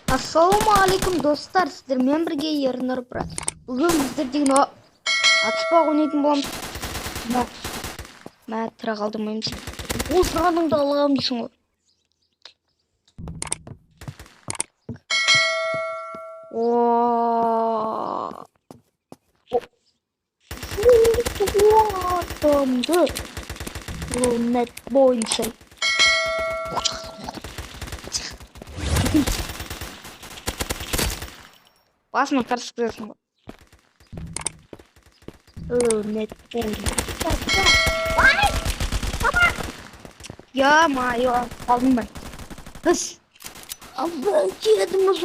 Ассалаумағалейкум достар, сіздермен бірге Ернұр Брат. Бүгін біздерден атыспақ ойнайтын боламыз. Мә тірі қалдырмаймыз. Ол сұраныңды алғам дейсің ғой. Адамды net бойынша басына қарсы кіресің ғой. Net бойынша Ё-моё, қалдың ба? Біз kedimiz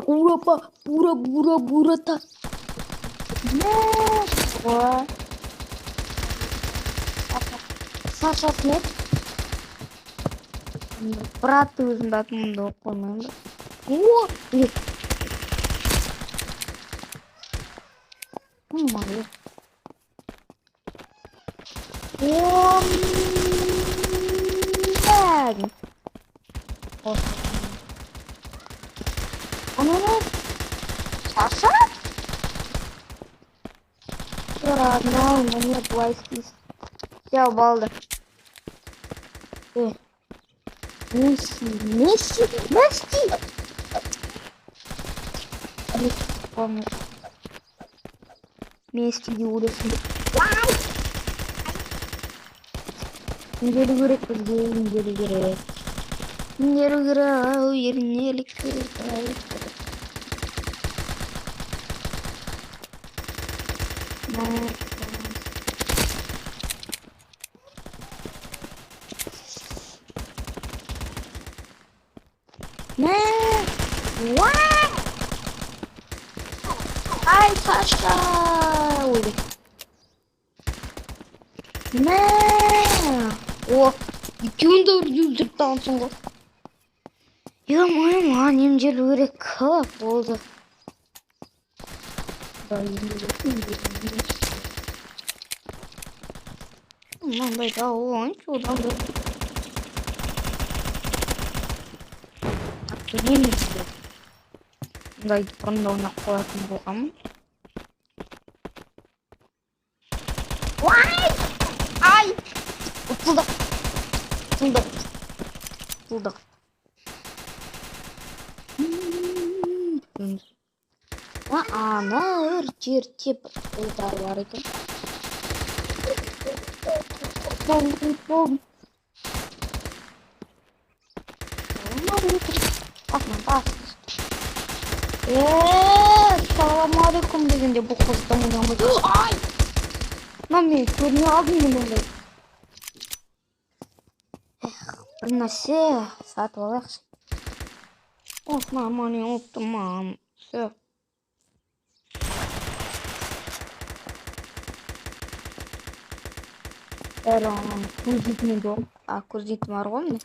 ура та. Саша Смит. Брат өзінің атымды оқылмаймын. Саша? Родной, мне пластик. Я балда. Месси. Помню. Месси Юрисом. Неделю Ай, Сашка! Ой. О, екеуін де үрділдіріп тағынсың ғой. Ё-моё, емделу керек көп болды. Мынандай да ойыншы одан да. Білмеймізді. Мұндай бұрында ойнақ қоятын болғанмын. Ай! Ұтылдық. Ана жертеп ұлдарлар екен. Бом. Саламалейкум дегенде бұл қыздың ұнамайды. Ай! Мен көріне алдым мұндай. Бір нәрсе сатып алайықшы. Маманы ұлттым, мам. Все. Көрдейтім бар ғой міне.